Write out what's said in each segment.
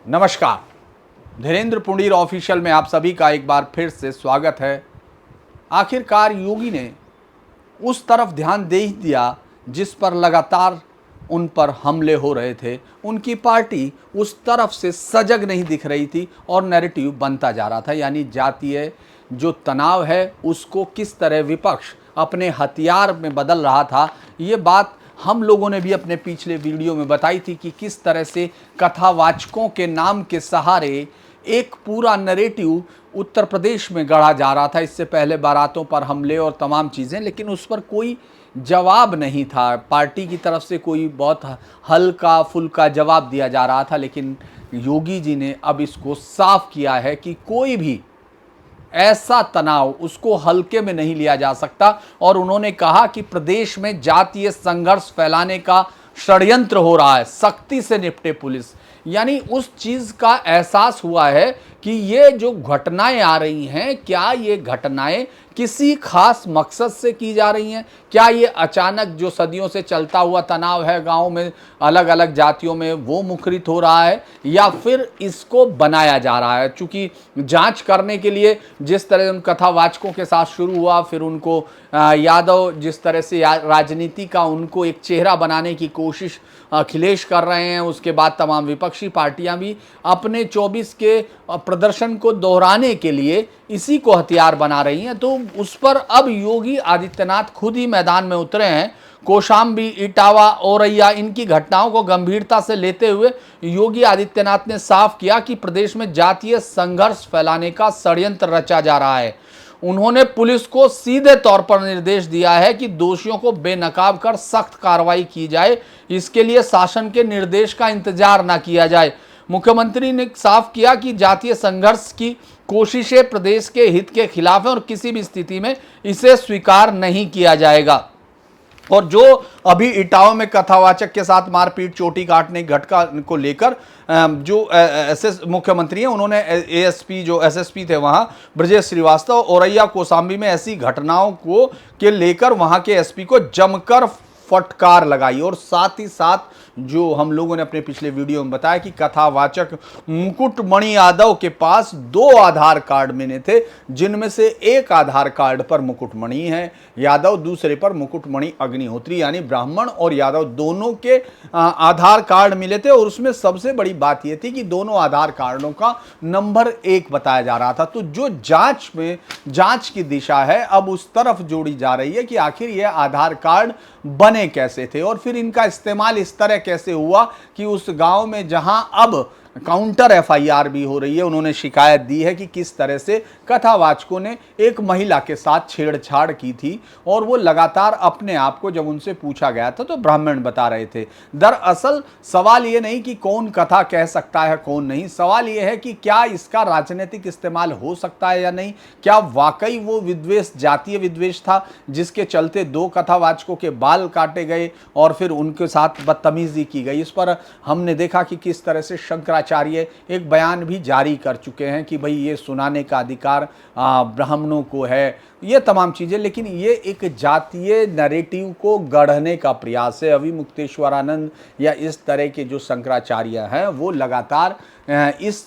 नमस्कार, धीरेन्द्र पुंडीर ऑफिशियल में आप सभी का एक बार फिर से स्वागत है। आखिरकार योगी ने उस तरफ ध्यान दे ही दिया जिस पर लगातार उन पर हमले हो रहे थे। उनकी पार्टी उस तरफ से सजग नहीं दिख रही थी और नैरेटिव बनता जा रहा था, यानी जातीय जो तनाव है उसको किस तरह विपक्ष अपने हथियार में बदल रहा था। ये बात हम लोगों ने भी अपने पिछले वीडियो में बताई थी कि किस तरह से कथावाचकों के नाम के सहारे एक पूरा नैरेटिव उत्तर प्रदेश में गढ़ा जा रहा था। इससे पहले बारातों पर हमले और तमाम चीज़ें, लेकिन उस पर कोई जवाब नहीं था। पार्टी की तरफ से कोई बहुत हल्का फुल्का जवाब दिया जा रहा था, लेकिन योगी जी ने अब इसको साफ किया है कि कोई भी ऐसा तनाव उसको हल्के में नहीं लिया जा सकता। और उन्होंने कहा कि प्रदेश में जातीय संघर्ष फैलाने का षड्यंत्र हो रहा है, सख्ती से निपटे पुलिस। यानी उस चीज का एहसास हुआ है कि ये जो घटनाएं आ रही हैं, क्या ये घटनाएं किसी खास मकसद से की जा रही हैं? क्या ये अचानक जो सदियों से चलता हुआ तनाव है गांव में अलग अलग जातियों में वो मुखरित हो रहा है, या फिर इसको बनाया जा रहा है? चूंकि जांच करने के लिए जिस तरह उन कथावाचकों के साथ शुरू हुआ, फिर उनको यादव जिस तरह से राजनीति का उनको एक चेहरा बनाने की कोशिश अखिलेश कर रहे हैं, उसके बाद तमाम विपक्षी पार्टियां भी अपने 24 के प्रदर्शन को दोहराने के लिए इसी को हथियार बना रही हैं। तो उस पर अब योगी आदित्यनाथ खुद ही मैदान में उतरे हैं। कौशाम्बी, इटावा, औरैया इनकी घटनाओं को गंभीरता से लेते हुए योगी आदित्यनाथ ने साफ किया कि प्रदेश में जातीय संघर्ष फैलाने का षड्यंत्र रचा जा रहा है। उन्होंने पुलिस को सीधे तौर पर निर्देश दिया है कि दोषियों को बेनकाब कर सख्त कार्रवाई की जाए। इसके लिए शासन के निर्देश का इंतजार न किया जाए। मुख्यमंत्री ने साफ किया कि जातीय संघर्ष की कोशिशें प्रदेश के हित के खिलाफ है और किसी भी स्थिति में इसे स्वीकार नहीं किया जाएगा। और जो अभी इटावा में कथावाचक के साथ मारपीट, चोटी काटने की घटना को लेकर जो मुख्यमंत्री हैं, उन्होंने एएसपी जो एसएसपी थे वहां ब्रजेश श्रीवास्तव, औरैया, कौशाम्बी में ऐसी घटनाओं को के लेकर वहां के एसपी को जमकर फटकार लगाई। और साथ ही साथ जो हम लोगों ने अपने पिछले वीडियो में बताया कि कथावाचक मुकुटमणि यादव के पास 2 आधार कार्ड मिले थे, जिनमें से एक आधार कार्ड पर मुकुटमणि है यादव, दूसरे पर मुकुटमणि अग्निहोत्री, यानी ब्राह्मण और यादव दोनों के आधार कार्ड मिले थे। और उसमें सबसे बड़ी बात यह थी कि दोनों आधार कार्डों का नंबर 1 बताया जा रहा था। तो जो जांच की दिशा है अब उस तरफ जोड़ी जा रही है कि आखिर यह आधार कार्ड बने कैसे थे और फिर इनका इस्तेमाल इस तरह कैसे हुआ कि उस गांव में जहां अब काउंटर एफआईआर भी हो रही है, उन्होंने शिकायत दी है कि किस तरह से कथावाचकों ने एक महिला के साथ छेड़छाड़ की थी और वो लगातार अपने आप को जब उनसे पूछा गया था तो ब्राह्मण बता रहे थे। दरअसल सवाल ये नहीं कि कौन कथा कह सकता है कौन नहीं, सवाल ये है कि क्या इसका राजनीतिक इस्तेमाल हो सकता है या नहीं। क्या वाकई वो विद्वेष जातीय विद्वेष था जिसके चलते 2 कथावाचकों के बाल काटे गए और फिर उनके साथ बदतमीजी की गई? इस पर हमने देखा कि किस तरह से शंकराचार्य एक बयान भी जारी कर चुके हैं कि भाई ये सुनाने का अधिकार ब्राह्मणों को है, ये तमाम चीजें। लेकिन ये एक जातीय नैरेटिव को गढ़ने का प्रयास है। अभी मुक्तेश्वरानंद या इस तरह के जो शंकराचार्य हैं वो लगातार इस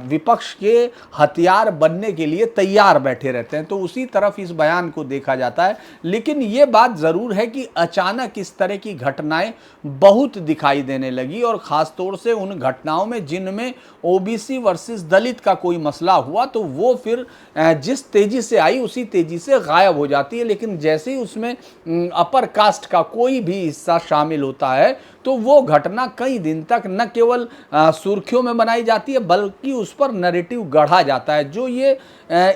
विपक्ष के हथियार बनने के लिए तैयार बैठे रहते हैं, तो उसी तरफ इस बयान को देखा जाता है। लेकिन ये बात जरूर है कि अचानक इस तरह की घटनाएं बहुत दिखाई देने लगी और खासतौर से उन घटनाओं में जिनमें ओबीसी वर्सेस दलित का कोई मसला हुआ तो वो फिर जिस तेजी से आई उसी तेजी से गायब हो जाती है। लेकिन जैसे ही उसमें अपर कास्ट का कोई भी हिस्सा शामिल होता है तो वो घटना कई दिन तक न केवल सुर्खियों में बनाई जाती है बल्कि उस पर नैरेटिव गढ़ा जाता है, जो ये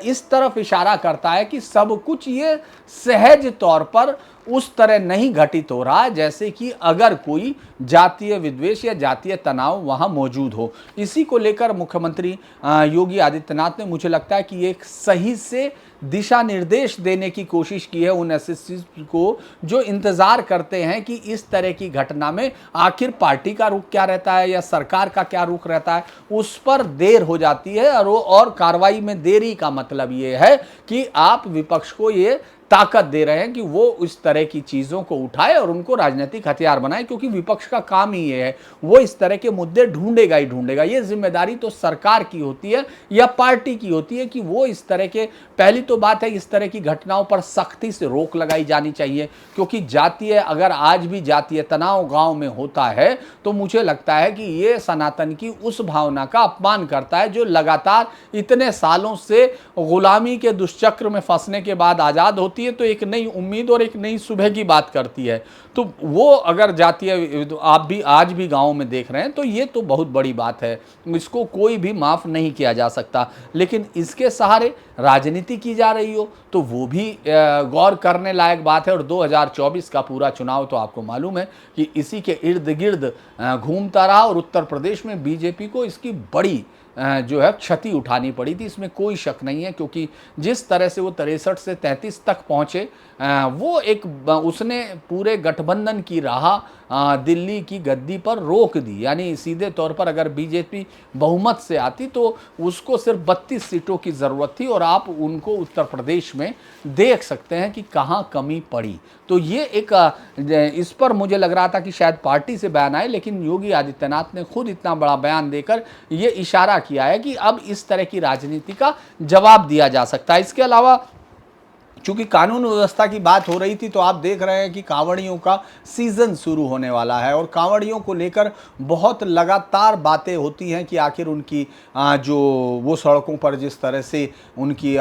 इस तरफ इशारा करता है कि सब कुछ ये सहज तौर पर उस तरह नहीं घटित हो रहा है जैसे कि अगर कोई जातीय विद्वेष या जातीय तनाव वहां मौजूद हो। इसी को लेकर मुख्यमंत्री योगी आदित्यनाथ ने, मुझे लगता है कि एक सही से दिशा निर्देश देने की कोशिश की है उन एसएससी को जो इंतजार करते हैं कि इस तरह की घटना में आखिर पार्टी का रुख क्या रहता है या सरकार का क्या रुख रहता है, उस पर देर हो जाती है। और कार्रवाई में देरी का मतलब ये है कि आप विपक्ष को ये ताकत दे रहे हैं कि वो इस तरह की चीज़ों को उठाए और उनको राजनीतिक हथियार बनाए, क्योंकि विपक्ष का काम ही ये है, वो इस तरह के मुद्दे ढूंढेगा ही ढूंढेगा। ये जिम्मेदारी तो सरकार की होती है या पार्टी की होती है कि वो इस तरह के, पहली तो बात है इस तरह की घटनाओं पर सख्ती से रोक लगाई जानी चाहिए, क्योंकि जातीय, अगर आज भी जातीय तनाव गांव में होता है तो मुझे लगता है कि ये सनातन की उस भावना का अपमान करता है जो लगातार इतने सालों से गुलामी के दुष्चक्र में फंसने के बाद आज़ाद होती है तो एक नई उम्मीद और एक नई सुबह की बात करती है। तो वो अगर जातीय आप भी आज भी गाँव में देख रहे हैं तो ये तो बहुत बड़ी बात है, इसको कोई भी माफ़ नहीं किया जा सकता। लेकिन इसके सहारे राजनीति की जा रही हो तो वो भी गौर करने लायक बात है। और 2024 का पूरा चुनाव तो आपको मालूम है कि इसी के इर्द गिर्द घूमता रहा और उत्तर प्रदेश में बीजेपी को इसकी बड़ी जो है क्षति उठानी पड़ी थी, इसमें कोई शक नहीं है। क्योंकि जिस तरह से वो 63 से 33 तक पहुंचे, वो एक उसने पूरे गठबंधन की राह दिल्ली की गद्दी पर रोक दी। यानी सीधे तौर पर अगर बीजेपी बहुमत से आती तो उसको सिर्फ 32 सीटों की ज़रूरत थी और आप उनको उत्तर प्रदेश में देख सकते हैं कि कहाँ कमी पड़ी। तो ये एक इस पर मुझे लग रहा था कि शायद पार्टी से बयान आए, लेकिन योगी आदित्यनाथ ने खुद इतना बड़ा बयान देकर ये इशारा किया है कि अब इस तरह की राजनीति का जवाब दिया जा सकता है। इसके अलावा चूंकि कानून व्यवस्था की बात हो रही थी तो आप देख रहे हैं कि कांवड़ियों का सीजन शुरू होने वाला है और कांवड़ियों को लेकर बहुत लगातार बातें होती हैं कि आखिर उनकी जो वो सड़कों पर जिस तरह से उनकी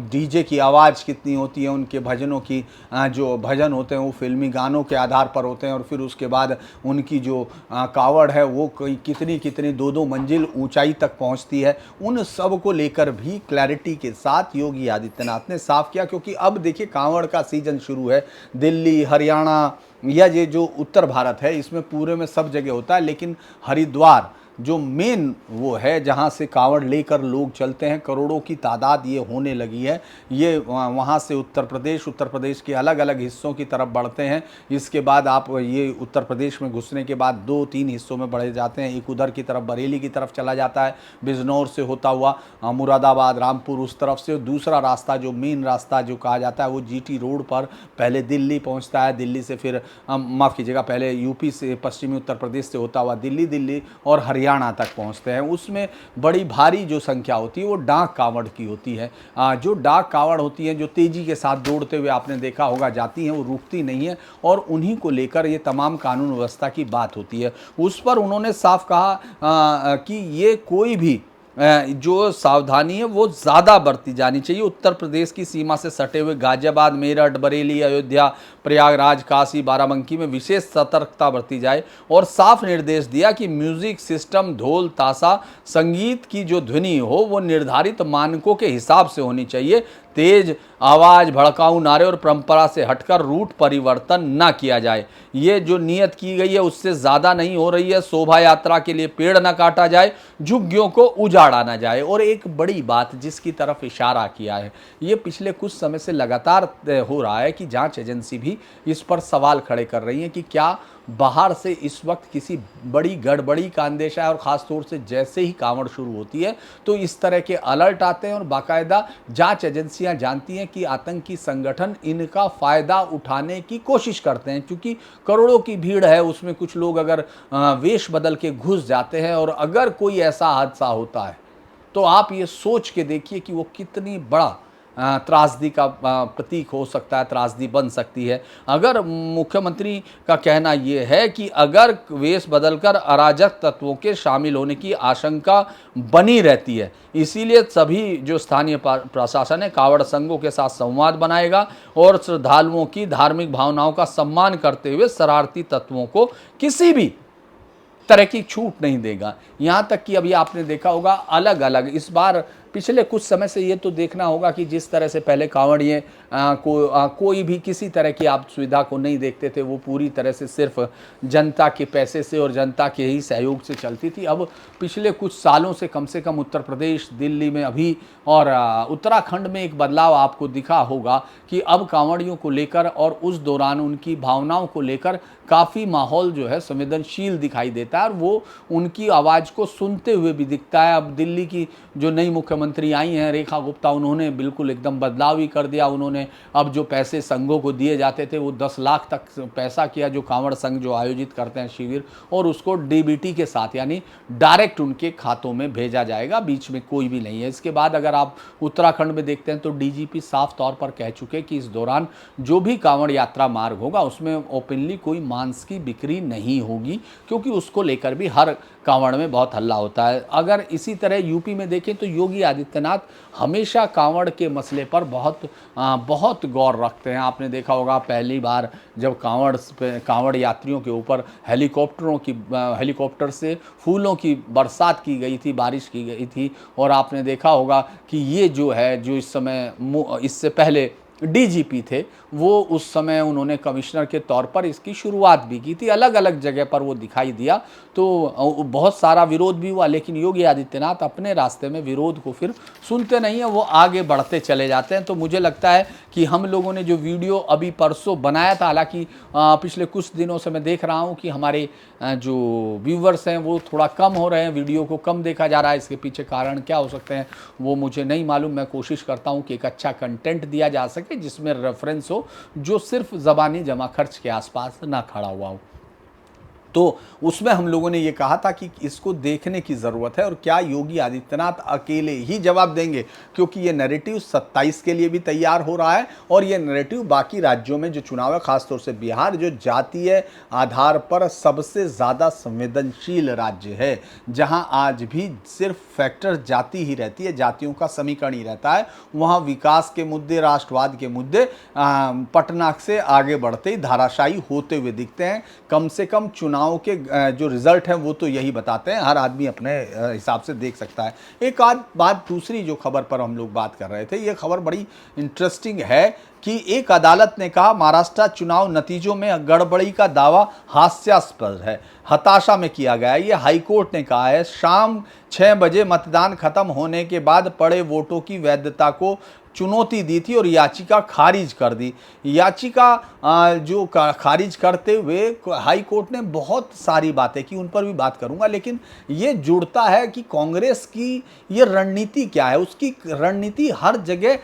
डीजे की आवाज़ कितनी होती है, उनके भजनों की जो भजन होते हैं वो फिल्मी गानों के आधार पर होते हैं और फिर उसके बाद उनकी जो कावड़ है वो कितनी कितनी 2-2 मंजिल ऊंचाई तक पहुंचती है। उन सब को लेकर भी क्लैरिटी के साथ योगी आदित्यनाथ ने साफ किया, क्योंकि अब देखिए कांवड़ का सीजन शुरू है। दिल्ली, हरियाणा या ये जो उत्तर भारत है इसमें पूरे में सब जगह होता है, लेकिन हरिद्वार जो मेन वो है जहाँ से कांवड़ लेकर लोग चलते हैं, करोड़ों की तादाद ये होने लगी है। ये वहाँ से उत्तर प्रदेश के अलग अलग हिस्सों की तरफ बढ़ते हैं। इसके बाद आप ये उत्तर प्रदेश में घुसने के बाद 2-3 हिस्सों में बढ़े जाते हैं। एक उधर की तरफ बरेली की तरफ चला जाता है, बिजनौर से होता हुआ मुरादाबाद, रामपुर उस तरफ से। दूसरा रास्ता जो मेन रास्ता जो कहा जाता है वो जीटी रोड पर पहले दिल्ली पहुँचता है, दिल्ली से फिर माफ़ कीजिएगा पहले यूपी से पश्चिमी उत्तर प्रदेश से होता हुआ दिल्ली और हरियाणा तक पहुंचते हैं। उसमें बड़ी भारी जो संख्या होती है वो डाक कावड़ की होती है। जो डाक कावड़ होती है जो तेजी के साथ दौड़ते हुए आपने देखा होगा जाती हैं, वो रुकती नहीं है और उन्हीं को लेकर ये तमाम कानून व्यवस्था की बात होती है। उस पर उन्होंने साफ कहा कि ये कोई भी जो सावधानी है वो ज़्यादा बरती जानी चाहिए। उत्तर प्रदेश की सीमा से सटे हुए गाजियाबाद, मेरठ, बरेली, अयोध्या, प्रयागराज, काशी, बाराबंकी में विशेष सतर्कता बरती जाए और साफ निर्देश दिया कि म्यूजिक सिस्टम, ढोल, ताशा, संगीत की जो ध्वनि हो वो निर्धारित मानकों के हिसाब से होनी चाहिए। तेज आवाज़, भड़काऊ नारे और परंपरा से हटकर रूट परिवर्तन ना किया जाए। ये जो नियत की गई है उससे ज़्यादा नहीं हो रही है। शोभा यात्रा के लिए पेड़ ना काटा जाए, झुग्गियों को उजाड़ा ना जाए। और एक बड़ी बात जिसकी तरफ इशारा किया है, ये पिछले कुछ समय से लगातार हो रहा है कि जांच एजेंसी भी इस पर सवाल खड़े कर रही है कि क्या बाहर से इस वक्त किसी बड़ी गड़बड़ी का अंदेशा है। और ख़ास तौर से जैसे ही कांवड़ शुरू होती है तो इस तरह के अलर्ट आते हैं और बाकायदा जांच एजेंसियां जानती हैं कि आतंकी संगठन इनका फ़ायदा उठाने की कोशिश करते हैं, क्योंकि करोड़ों की भीड़ है, उसमें कुछ लोग अगर वेश बदल के घुस जाते हैं और अगर कोई ऐसा हादसा होता है तो आप ये सोच के देखिए कि वो कितनी बड़ा त्रासदी का प्रतीक हो सकता है, त्रासदी बन सकती है। अगर मुख्यमंत्री का कहना ये है कि अगर वेश बदलकर अराजक तत्वों के शामिल होने की आशंका बनी रहती है, इसीलिए सभी जो स्थानीय प्रशासन है कावड़ संघों के साथ संवाद बनाएगा और श्रद्धालुओं की धार्मिक भावनाओं का सम्मान करते हुए शरारती तत्वों को किसी भी तरह की छूट नहीं देगा। यहाँ तक कि अभी आपने देखा होगा अलग अलग इस बार पिछले कुछ समय से ये तो देखना होगा कि जिस तरह से पहले कांवड़िए कोई भी किसी तरह की आप सुविधा को नहीं देखते थे, वो पूरी तरह से सिर्फ जनता के पैसे से और जनता के ही सहयोग से चलती थी। अब पिछले कुछ सालों से कम उत्तर प्रदेश, दिल्ली में अभी और उत्तराखंड में एक बदलाव आपको दिखा होगा कि अब कांवड़ियों को लेकर और उस दौरान उनकी भावनाओं को लेकर काफ़ी माहौल जो है संवेदनशील दिखाई देता है और वो उनकी आवाज़ को सुनते हुए भी दिखता है। अब दिल्ली की जो नई मुख्यमंत्री मुख्यमंत्री आई हैं रेखा गुप्ता, उन्होंने बिल्कुल एकदम बदलाव ही कर दिया। उन्होंने अब जो पैसे संघों को दिए जाते थे वो 10 लाख तक पैसा किया, जो कांवड़ संघ जो आयोजित करते हैं शिविर, और उसको डीबीटी के साथ यानी डायरेक्ट उनके खातों में भेजा जाएगा, बीच में कोई भी नहीं है। इसके बाद अगर आप उत्तराखंड में देखते हैं तो डीजीपी साफ तौर पर कह चुके कि इस दौरान जो भी कांवड़ यात्रा मार्ग होगा उसमें ओपनली कोई मांस की बिक्री नहीं होगी, क्योंकि उसको लेकर भी हर कांवड़ में बहुत हल्ला होता है। अगर इसी तरह यूपी में देखें तो योगी आदित्यनाथ हमेशा कांवड़ के मसले पर बहुत गौर रखते हैं। आपने देखा होगा पहली बार जब कांवड़ यात्रियों के ऊपर हेलीकॉप्टर से फूलों की बरसात की गई थी, बारिश की गई थी, और आपने देखा होगा कि ये जो है, जो इस समय इससे पहले डीजीपी थे, वो उस समय उन्होंने कमिश्नर के तौर पर इसकी शुरुआत भी की थी। अलग अलग जगह पर वो दिखाई दिया तो बहुत सारा विरोध भी हुआ, लेकिन योगी आदित्यनाथ अपने रास्ते में विरोध को फिर सुनते नहीं हैं, वो आगे बढ़ते चले जाते हैं। तो मुझे लगता है कि हम लोगों ने जो वीडियो अभी परसों बनाया था, हालांकि पिछले कुछ दिनों से मैं देख रहा हूँ कि हमारे जो व्यूवर्स हैं वो थोड़ा कम हो रहे हैं, वीडियो को कम देखा जा रहा है। इसके पीछे कारण क्या हो सकते हैं वो मुझे नहीं मालूम। मैं कोशिश करता हूँ कि एक अच्छा कंटेंट दिया जा सके जिसमें रेफरेंस हो, जो सिर्फ ज़बानी जमा खर्च के आसपास ना खड़ा हुआ हो। तो उसमें हम लोगों ने ये कहा था कि इसको देखने की ज़रूरत है, और क्या योगी आदित्यनाथ अकेले ही जवाब देंगे, क्योंकि ये नैरेटिव 27 के लिए भी तैयार हो रहा है, और ये नैरेटिव बाकी राज्यों में जो चुनाव है, खासतौर से बिहार जो जातीय आधार पर सबसे ज़्यादा संवेदनशील राज्य है, जहां आज भी सिर्फ फैक्टर जाति ही रहती है, जातियों का समीकरण ही रहता है, वहाँ विकास के मुद्दे, राष्ट्रवाद के मुद्दे पटना से आगे बढ़ते ही धाराशायी होते हुए दिखते हैं। कम से कम चुनाव के जो रिजल्ट हैं वो तो यही बताते हैं, हर आदमी अपने हिसाब से देख सकता है। एक आध बात, दूसरी जो खबर पर हम लोग बात कर रहे थे, ये खबर बड़ी इंटरेस्टिंग है कि एक अदालत ने कहा महाराष्ट्र चुनाव नतीजों में गड़बड़ी का दावा हास्यास्पद है, हताशा में किया गया है। ये हाईकोर्ट ने कहा है। शाम 6 बजे मतदान खत्म होने के बाद पड़े वोटों की वैधता को चुनौती दी थी और याचिका खारिज कर दी। याचिका जो खारिज करते हुए हाई कोर्ट ने बहुत सारी बातें की, उन पर भी बात करूंगा, लेकिन ये जुड़ता है कि कांग्रेस की ये रणनीति क्या है। उसकी रणनीति हर जगह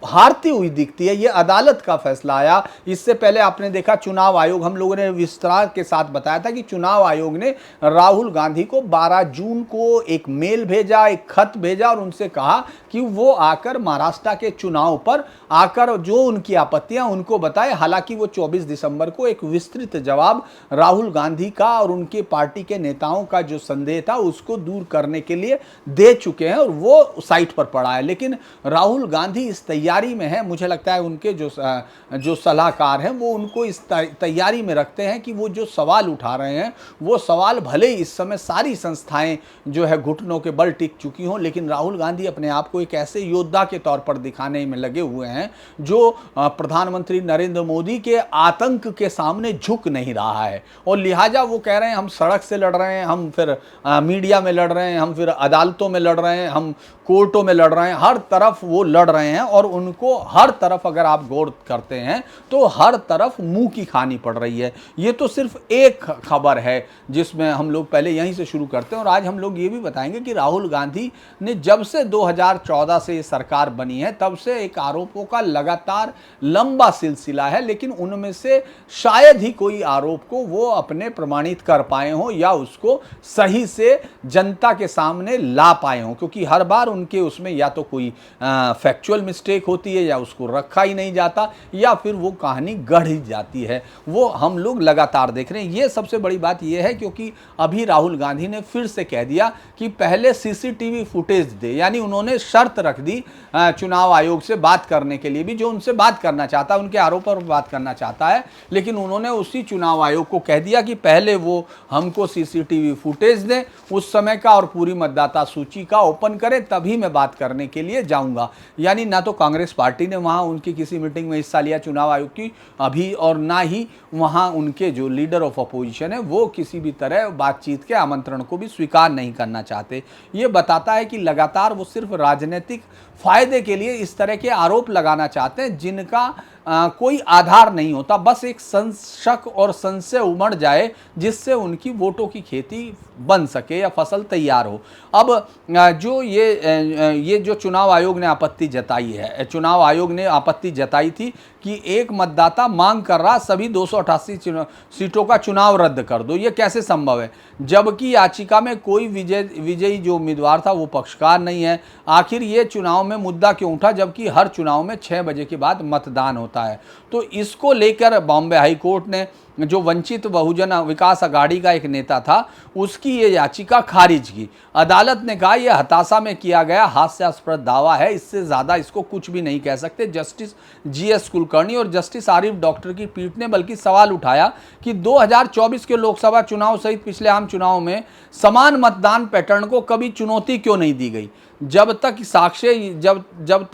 हारती हुई दिखती है। ये अदालत का फैसला आया। इससे पहले आपने देखा चुनाव आयोग, हम लोगों ने विस्तार के साथ बताया था कि चुनाव आयोग ने राहुल गांधी को 12 जून को एक मेल भेजा, एक खत भेजा, और उनसे कहा कि वो आकर महाराष्ट्र के चुनाव पर आकर जो उनकी आपत्तियां उनको बताए। हालांकि वो 24 दिसंबर को एक विस्तृत जवाब राहुल गांधी का और उनके पार्टी के नेताओं का जो संदेह था उसको दूर करने के लिए दे चुके हैं, और वो साइट पर पड़ा है। लेकिन राहुल गांधी इस तैयारी में है, मुझे लगता है उनके जो सलाहकार हैं वो उनको इस तैयारी में रखते हैं कि वो जो सवाल उठा रहे हैं वो सवाल भले ही इस समय सारी संस्थाएं जो है घुटनों के बल टिक चुकी हों, लेकिन राहुल गांधी अपने आप को एक ऐसे योद्धा के तौर पर दिखाने में लगे हुए हैं जो प्रधानमंत्री नरेंद्र मोदी के आतंक के सामने झुक नहीं रहा है। और लिहाजा वो कह रहे हैं हम सड़क से लड़ रहे हैं, हम फिर मीडिया में लड़ रहे हैं, हम फिर अदालतों में लड़ रहे हैं, हम कोर्टों में लड़ रहे हैं, हर तरफ वो लड़ रहे हैं। और उनको हर तरफ अगर आप गौर करते हैं तो हर तरफ मुंह की खानी पड़ रही है। ये तो सिर्फ एक खबर है जिसमें हम लोग पहले यहीं से शुरू करते हैं, और आज हम लोग ये भी बताएंगे कि राहुल गांधी ने जब से 2014 से ये सरकार बनी है तब से एक आरोपों का लगातार लंबा सिलसिला है, लेकिन उनमें से शायद ही कोई आरोप को वो अपने प्रमाणित कर पाए हों या उसको सही से जनता के सामने ला पाए हों, क्योंकि हर बार उनके उसमें या तो कोई फैक्चुअल मिस्टेक होती है या उसको रखा ही नहीं जाता या फिर वो कहानी गढ़ी जाती है। वो हम लोग लगातार देख रहे हैं। ये सबसे बड़ी बात ये है क्योंकि अभी राहुल गांधी ने फिर से कह दिया कि पहले सीसीटीवी फुटेज दे, यानी उन्होंने शर्त रख दी चुनाव आयोग से बात करने के लिए भी, जो उनसे बात करना चाहता है, उनके आरोप पर बात करना चाहता है, लेकिन उन्होंने उसी चुनाव आयोग को कह दिया कि पहले वो हमको सीसीटीवी फुटेज दें उस समय का और पूरी मतदाता सूची का ओपन करें, तभी मैं बात करने के लिए जाऊंगा। यानी ना तो कांग्रेस पार्टी ने वहां उनकी किसी मीटिंग में हिस्सा लिया चुनाव आयोग की अभी, और ना ही वहां उनके जो लीडर ऑफ अपोजिशन है वो किसी भी तरह बातचीत के आमंत्रण को भी स्वीकार नहीं करना चाहते। ये बताता है कि लगातार वो सिर्फ राजनीतिक फायदे के लिए इस तरह के आरोप लगाना चाहते हैं जिनका कोई आधार नहीं होता, बस एक शक और संशय उमड़ जाए जिससे उनकी वोटों की खेती बन सके या फसल तैयार हो। अब जो ये जो चुनाव आयोग ने आपत्ति जताई है, चुनाव आयोग ने आपत्ति जताई थी कि एक मतदाता मांग कर रहा सभी 288 सीटों का चुनाव रद्द कर दो, ये कैसे संभव है, जबकि याचिका में कोई विजयी जो उम्मीदवार था वो पक्षकार नहीं है। आखिर ये चुनाव में मुद्दा क्यों उठा, जबकि हर चुनाव में 6 बजे के बाद मतदान होता है। तो इसको लेकर बॉम्बे हाई कोर्ट ने, जो वंचित बहुजन विकास अघाड़ी का एक नेता था, उसकी ये याचिका खारिज की। अदालत ने कहा यह हताशा में किया गया हास्यास्पद दावा है, इससे ज़्यादा इसको कुछ भी नहीं कह सकते। जस्टिस GS कुलकर्णी और जस्टिस आरिफ डॉक्टर की पीठ ने बल्कि सवाल उठाया कि 2024 के लोकसभा चुनाव सहित पिछले आम चुनाव में समान मतदान पैटर्न को कभी चुनौती क्यों नहीं दी गई, जब तक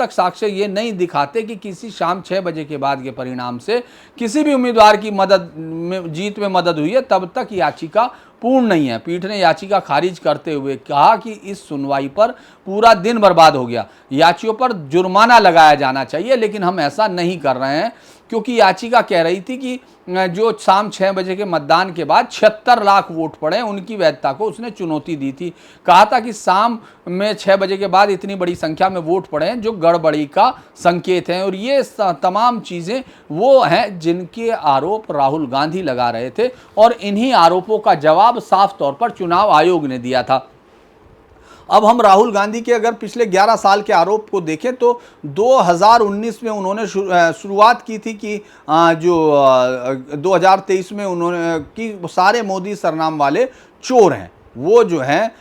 साक्ष्य ये नहीं दिखाते कि किसी शाम 6 बजे के बाद के परिणाम से किसी भी उम्मीदवार की जीत में मदद हुई है, तब तक याचिका पूर्ण नहीं है। पीठ ने याचिका खारिज करते हुए कहा कि इस सुनवाई पर पूरा दिन बर्बाद हो गया, याचियों पर जुर्माना लगाया जाना चाहिए, लेकिन हम ऐसा नहीं कर रहे हैं, क्योंकि याचिका कह रही थी कि जो शाम 6 बजे के मतदान के बाद 76 लाख वोट पड़े, उनकी वैधता को उसने चुनौती दी थी। कहा था कि शाम में 6 बजे के बाद इतनी बड़ी संख्या में वोट पड़े हैं जो गड़बड़ी का संकेत है, और ये तमाम चीज़ें वो हैं जिनके आरोप राहुल गांधी लगा रहे थे, और इन्हीं आरोपों का जवाब साफ तौर पर चुनाव आयोग ने दिया था। अब हम राहुल गांधी के अगर पिछले 11 साल के आरोप को देखें तो 2019 में उन्होंने शुरुआत की थी कि जो 2023 में उन्होंने कि सारे मोदी सरनाम वाले चोर हैं, वो जो हैं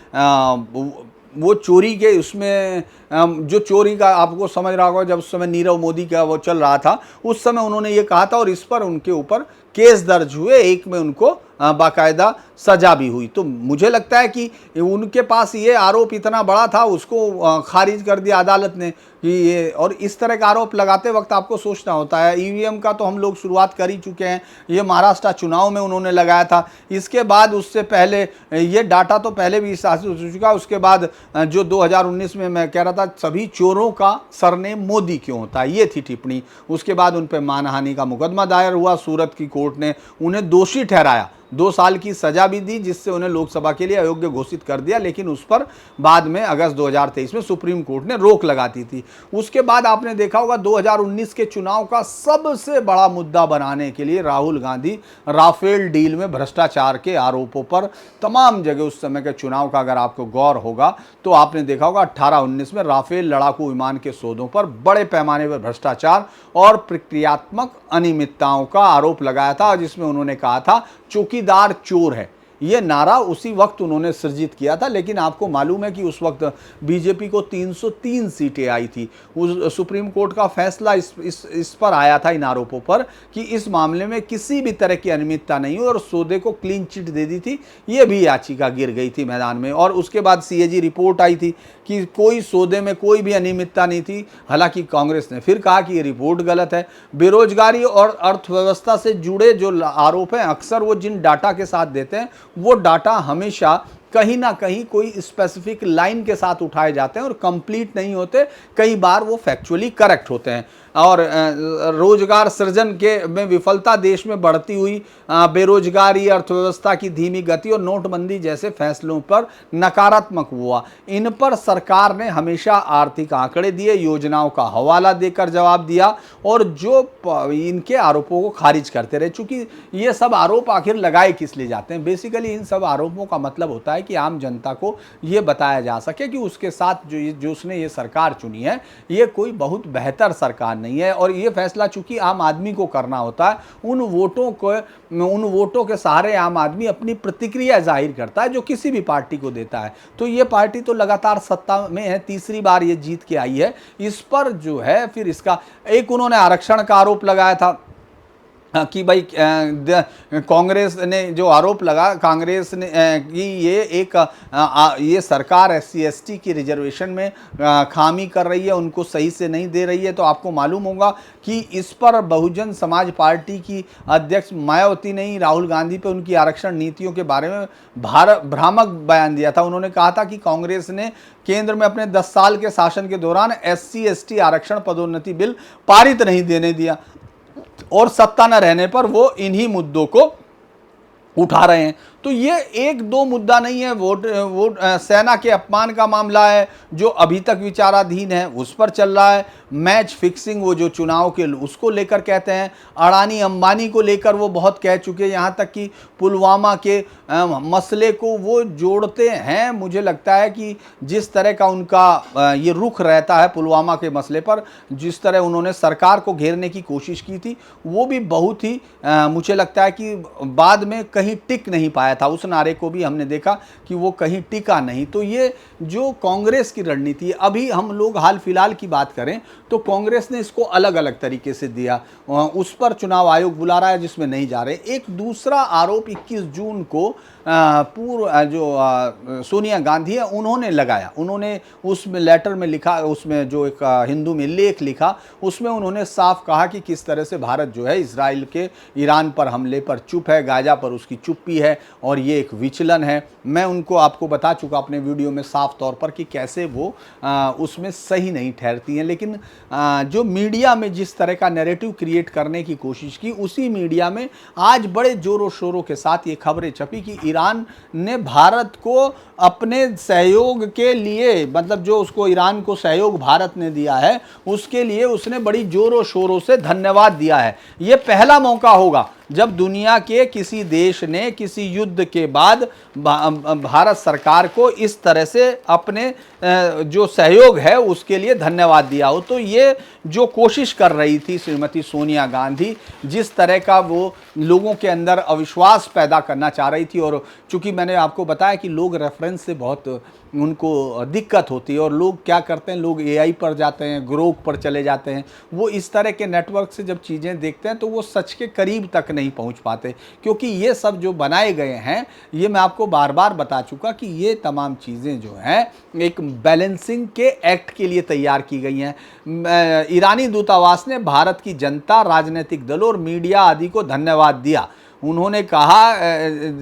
वो चोरी के उसमें जो चोरी का आपको समझ रहा होगा, जब उस समय नीरव मोदी का वो चल रहा था, उस समय उन्होंने ये कहा था, और इस पर उनके ऊपर केस दर्ज हुए, एक में उनको बाकायदा सजा भी हुई। तो मुझे लगता है कि उनके पास ये आरोप इतना बड़ा था, उसको खारिज कर दिया अदालत ने कि ये, और इस तरह का आरोप लगाते वक्त आपको सोचना होता है। EVM का तो हम लोग शुरुआत कर ही चुके हैं, ये महाराष्ट्र चुनाव में उन्होंने लगाया था, इसके बाद उससे पहले ये डाटा तो पहले भी हो चुका, उसके बाद जो 2019 में मैं कह रहा था सभी चोरों का सरनेम मोदी क्यों होता है, ये थी टिप्पणी। उसके बाद उन पर मानहानि का मुकदमा दायर हुआ, सूरत की कोर्ट ने उन्हें दोषी ठहराया, 2 साल की सजा भी दी, जिससे उन्हें लोकसभा के लिए अयोग्य घोषित कर दिया, लेकिन उस पर बाद में अगस्त 2023 में सुप्रीम कोर्ट ने रोक लगाती थी। उसके बाद आपने देखा होगा 2019 के चुनाव का सबसे बड़ा मुद्दा बनाने के लिए राहुल गांधी राफेल डील में भ्रष्टाचार के आरोपों पर तमाम जगह, उस समय के चुनाव का अगर आपको गौर होगा तो आपने देखा होगा 18-19 में राफेल लड़ाकू विमान के सौदों पर बड़े पैमाने पर भ्रष्टाचार और प्रक्रियात्मक अनियमितताओं का आरोप लगाया था, जिसमें उन्होंने कहा था चौकीदार चोर है। ये नारा उसी वक्त उन्होंने सृजित किया था, लेकिन आपको मालूम है कि उस वक्त बीजेपी को 303 सीटें आई थी। उस सुप्रीम कोर्ट का फैसला इस पर आया था, इन आरोपों पर, कि इस मामले में किसी भी तरह की अनियमितता नहीं हुई और सौदे को क्लीन चिट दे दी थी। ये भी याचिका गिर गई थी मैदान में, और उसके बाद CAG रिपोर्ट आई थी कि कोई सौदे में कोई भी अनियमितता नहीं थी। हालांकि कांग्रेस ने फिर कहा कि ये रिपोर्ट गलत है। बेरोजगारी और अर्थव्यवस्था से जुड़े जो आरोप हैं, अक्सर वो जिन डाटा के साथ देते हैं, वो डाटा हमेशा कहीं ना कहीं कोई स्पेसिफिक लाइन के साथ उठाए जाते हैं और कंप्लीट नहीं होते, कई बार वो फैक्चुअली करेक्ट होते हैं। और रोजगार सृजन के में विफलता, देश में बढ़ती हुई बेरोजगारी, अर्थव्यवस्था की धीमी गति और नोटबंदी जैसे फैसलों पर नकारात्मक हुआ। इन पर सरकार ने हमेशा आर्थिक आंकड़े दिए, योजनाओं का हवाला देकर जवाब दिया, और जो इनके आरोपों को खारिज करते रहे। चूंकि ये सब आरोप आखिर लगाए किस लिए जाते हैं, बेसिकली इन सब आरोपों का मतलब होता है कि आम जनता को ये बताया जा सके कि उसके साथ जो उसने ये सरकार चुनी है, ये कोई बहुत बेहतर सरकार नहीं है। और ये फैसला चूंकि आम आदमी को करना होता है, उन वोटों के सहारे आम आदमी अपनी प्रतिक्रिया जाहिर करता है, जो किसी भी पार्टी को देता है। तो ये पार्टी तो लगातार सत्ता में है, तीसरी बार ये जीत के आई है। इस पर जो है फिर इसका एक उन्होंने आरक्षण का आरोप लगाया था कि भाई कांग्रेस ने जो आरोप लगा, कांग्रेस ने कि ये सरकार SC/ST की रिजर्वेशन में खामी कर रही है, उनको सही से नहीं दे रही है। तो आपको मालूम होगा कि इस पर बहुजन समाज पार्टी की अध्यक्ष मायावती ने राहुल गांधी पे उनकी आरक्षण नीतियों के बारे में भ्रामक बयान दिया था। उन्होंने कहा था कि कांग्रेस ने केंद्र में अपने 10 साल के शासन के दौरान SC/ST आरक्षण पदोन्नति बिल पारित नहीं देने दिया। और सत्ता न रहने पर वो इन्हीं मुद्दों को उठा रहे हैं। तो ये एक दो मुद्दा नहीं है, सेना के अपमान का मामला है जो अभी तक विचाराधीन है, उस पर चल रहा है। मैच फिक्सिंग, वो जो चुनाव के उसको लेकर कहते हैं, अडानी अंबानी को लेकर वो बहुत कह चुके हैं, यहाँ तक कि पुलवामा के मसले को वो जोड़ते हैं। मुझे लगता है कि जिस तरह का उनका ये रुख रहता है पुलवामा के मसले पर, जिस तरह उन्होंने सरकार को घेरने की कोशिश की थी, वो भी बहुत ही मुझे लगता है कि बाद में कहीं टिक नहीं पाया था। उस नारे को भी हमने देखा कि वो कहीं टिका नहीं। तो ये जो कांग्रेस की रणनीति है, अभी हम लोग हाल फिलहाल की बात करें तो कांग्रेस ने इसको अलग अलग तरीके से दिया, उस पर चुनाव आयोग बुला रहा है जिसमें नहीं जा रहे। एक दूसरा आरोप 21 जून को पूर्व जो सोनिया गांधी है उन्होंने लगाया, उन्होंने उसमें लेटर में लिखा, उसमें जो एक हिंदू में लेख लिखा, उसमें उन्होंने साफ कहा कि किस तरह से भारत जो है इजराइल के ईरान पर हमले पर चुप है, गाजा पर उसकी चुप्पी है और ये एक विचलन है। मैं उनको आपको बता चुका अपने वीडियो में साफ तौर पर कि कैसे वो उसमें सही नहीं ठहरती हैं। लेकिन जो मीडिया में जिस तरह का नैरेटिव क्रिएट करने की कोशिश की, उसी मीडिया में आज बड़े जोरों शोरों के साथ ये खबरें छपी कि ईरान ने भारत को अपने सहयोग के लिए, मतलब जो उसको ईरान को सहयोग भारत ने दिया है उसके लिए उसने बड़ी जोरों शोरों से धन्यवाद दिया है। ये पहला मौका होगा जब दुनिया के किसी देश ने किसी युद्ध के बाद भारत सरकार को इस तरह से अपने जो सहयोग है उसके लिए धन्यवाद दिया हो। तो ये जो कोशिश कर रही थी श्रीमती सोनिया गांधी, जिस तरह का वो लोगों के अंदर अविश्वास पैदा करना चाह रही थी, और चूंकि मैंने आपको बताया कि लोग रेफरेंस से बहुत उनको दिक्कत होती है और लोग क्या करते हैं, लोग एआई पर जाते हैं, ग्रोक पर चले जाते हैं, वो इस तरह के नेटवर्क से जब चीज़ें देखते हैं तो वो सच के करीब तक नहीं पहुंच पाते, क्योंकि ये सब जो बनाए गए हैं, ये मैं आपको बार बार बता चुका कि ये तमाम चीज़ें जो हैं एक बैलेंसिंग के एक्ट के लिए तैयार की गई हैं। ईरानी दूतावास ने भारत की जनता, राजनीतिक दलों और मीडिया आदि को धन्यवाद दिया। उन्होंने कहा,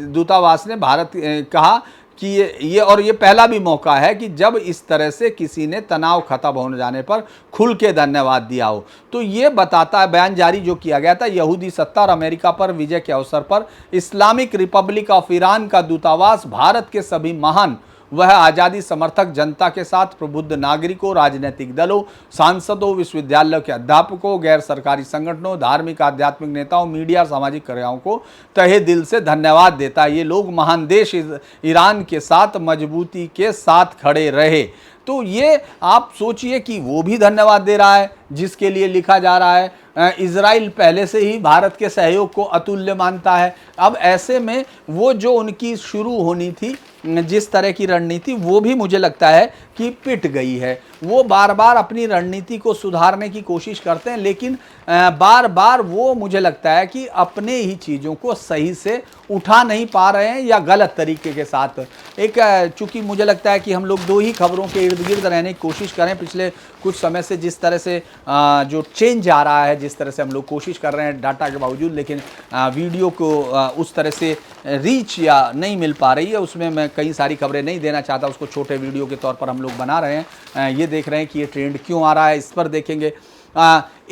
दूतावास ने भारत कहा कि ये पहला भी मौका है कि जब इस तरह से किसी ने तनाव खत्म होने जाने पर खुल के धन्यवाद दिया हो। तो ये बताता है, बयान जारी जो किया गया था, यहूदी सत्ता और अमेरिका पर विजय के अवसर पर इस्लामिक रिपब्लिक ऑफ ईरान का दूतावास भारत के सभी महान वह आज़ादी समर्थक जनता के साथ प्रबुद्ध नागरिकों, राजनीतिक दलों, सांसदों, विश्वविद्यालयों के अध्यापकों, गैर सरकारी संगठनों, धार्मिक आध्यात्मिक नेताओं, मीडिया, सामाजिक कार्यों को तहे दिल से धन्यवाद देता है। ये लोग महान देश ईरान के साथ मजबूती के साथ खड़े रहे। तो ये आप सोचिए कि वो भी धन्यवाद दे रहा है जिसके लिए लिखा जा रहा है। इजराइल पहले से ही भारत के सहयोग को अतुल्य मानता है। अब ऐसे में वो जो उनकी शुरू होनी थी जिस तरह की रणनीति, वो भी मुझे लगता है कि पिट गई है। वो बार बार अपनी रणनीति को सुधारने की कोशिश करते हैं, लेकिन बार बार वो मुझे लगता है कि अपने ही चीज़ों को सही से उठा नहीं पा रहे हैं या गलत तरीके के साथ। एक चूँकि मुझे लगता है कि हम लोग दो ही खबरों के इर्द गिर्द रहने की कोशिश करें पिछले कुछ समय से, जिस तरह से जो चेंज आ रहा है, जिस तरह से हम लोग कोशिश कर रहे हैं डाटा के बावजूद, लेकिन वीडियो को उस तरह से रीच या नहीं मिल पा रही है, उसमें मैं कई सारी खबरें नहीं देना चाहता, उसको छोटे वीडियो के तौर पर हम लोग बना रहे हैं। ये देख रहे हैं कि ये ट्रेंड क्यों आ रहा है, इस पर देखेंगे।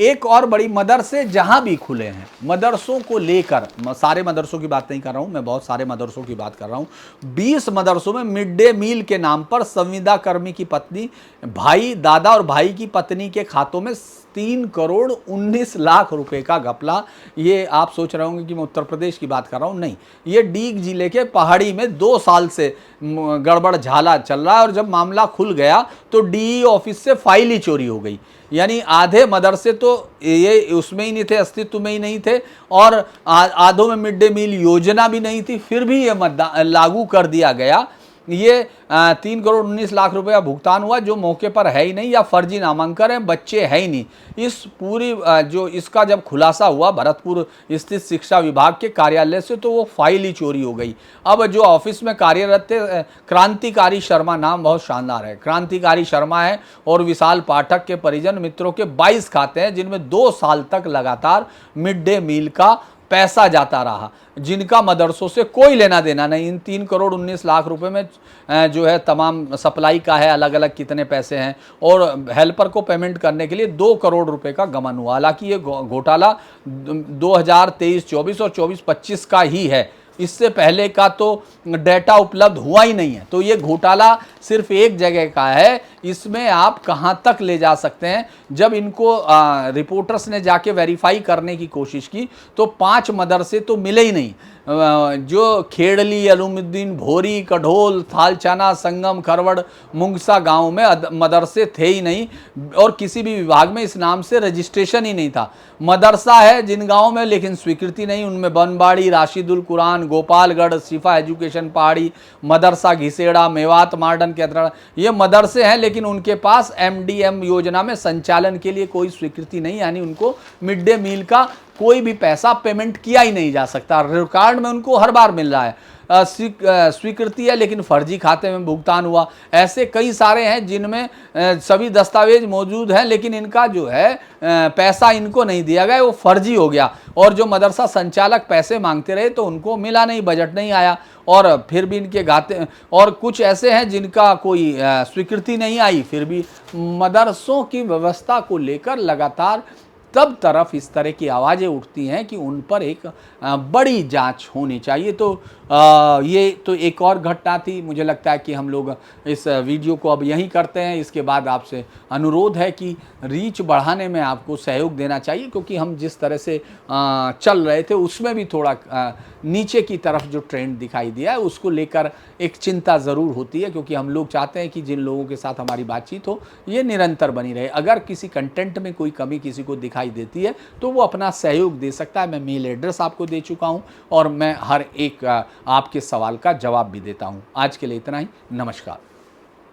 एक और बड़ी मदरसे जहां भी खुले हैं, मदरसों को लेकर, सारे मदरसों की बात नहीं कर रहा हूं मैं, बहुत सारे मदरसों की बात कर रहा हूं। 20 मदरसों में मिड डे मील के नाम पर संविदा कर्मी की पत्नी, भाई, दादा और भाई की पत्नी के खातों में 3 करोड़ 19 लाख रुपए का घपला। ये आप सोच रहे होंगे कि मैं उत्तर प्रदेश की बात कर रहा हूँ, नहीं, ये डीग जिले के पहाड़ी में 2 साल से गड़बड़ झाला चल रहा है। और जब मामला खुल गया तो डीई ऑफिस से फाइल ही चोरी हो गई। यानी आधे मदरसे तो ये उसमें ही नहीं थे, अस्तित्व में ही नहीं थे, और आधों में मिड डे मील योजना भी नहीं थी, फिर भी ये लागू कर दिया गया। ये 3 करोड़ 19 लाख रुपए का भुगतान हुआ जो मौके पर है ही नहीं, या फर्जी नामांकन है, बच्चे है ही नहीं। इस पूरी जो इसका जब खुलासा हुआ भरतपुर स्थित शिक्षा विभाग के कार्यालय से, तो वो फाइल ही चोरी हो गई। अब जो ऑफिस में कार्यरत थे, क्रांतिकारी शर्मा, नाम बहुत शानदार है, क्रांतिकारी शर्मा है, और विशाल पाठक के परिजन मित्रों के 22 खाते हैं जिनमें 2 साल तक लगातार मिड डे मील का पैसा जाता रहा, जिनका मदरसों से कोई लेना देना नहीं। इन 3 करोड़ 19 लाख रुपए में जो है तमाम सप्लाई का है, अलग अलग कितने पैसे हैं, और हेल्पर को पेमेंट करने के लिए 2 करोड़ रुपए का गमन हुआ। हालांकि ये घोटाला 2023-24 और 24-25 का ही है, इससे पहले का तो डेटा उपलब्ध हुआ ही नहीं है। तो ये घोटाला सिर्फ एक जगह का है, इसमें आप कहां तक ले जा सकते हैं। जब इनको रिपोर्टर्स ने जाके वेरीफाई करने की कोशिश की तो 5 मदरसे तो मिले ही नहीं। जो खेड़ली, अलुमुद्दीन, भोरी, कढोल, थालचाना, संगम, खरवड़, मुंगसा गांव में मदरसे थे ही नहीं, और किसी भी विभाग में इस नाम से रजिस्ट्रेशन ही नहीं था। मदरसा है जिन गांवों में, लेकिन स्वीकृति नहीं। उनमें बनबाड़ी, राशिदुल कुरान, गोपालगढ़, शिफा एजुकेशन पहाड़ी, मदरसा घिसेड़ा, मेवात मॉडर्न केतरा, ये मदरसे हैं, लेकिन उनके पास MDM योजना में संचालन के लिए कोई स्वीकृति नहीं, यानी उनको मिड डे मील का कोई भी पैसा पेमेंट किया ही नहीं जा सकता। रिकॉर्ड में उनको हर बार मिल रहा है, स्वीकृति है, लेकिन फर्जी खाते में भुगतान हुआ। ऐसे कई सारे हैं जिनमें सभी दस्तावेज मौजूद हैं, लेकिन इनका जो है पैसा इनको नहीं दिया गया, वो फर्जी हो गया। और जो मदरसा संचालक पैसे मांगते रहे तो उनको मिला नहीं, बजट नहीं आया, और फिर भी इनके गाते। और कुछ ऐसे हैं जिनका कोई स्वीकृति नहीं आई, फिर भी मदरसों की व्यवस्था को लेकर लगातार तब तरफ इस तरह की आवाज़ें उठती हैं कि उन पर एक बड़ी जांच होनी चाहिए। तो ये तो एक और घटना थी। मुझे लगता है कि हम लोग इस वीडियो को अब यहीं करते हैं। इसके बाद आपसे अनुरोध है कि रीच बढ़ाने में आपको सहयोग देना चाहिए, क्योंकि हम जिस तरह से चल रहे थे उसमें भी थोड़ा नीचे की तरफ जो ट्रेंड दिखाई दिया है उसको लेकर एक चिंता ज़रूर होती है, क्योंकि हम लोग चाहते हैं कि जिन लोगों के साथ हमारी बातचीत हो ये निरंतर बनी रहे। अगर किसी कंटेंट में कोई कमी किसी को दिखाई देती है तो वो अपना सहयोग दे सकता है। मैं मेल एड्रेस आपको दे चुका हूं, और मैं हर एक आपके सवाल का जवाब भी देता हूं। आज के लिए इतना ही, नमस्कार।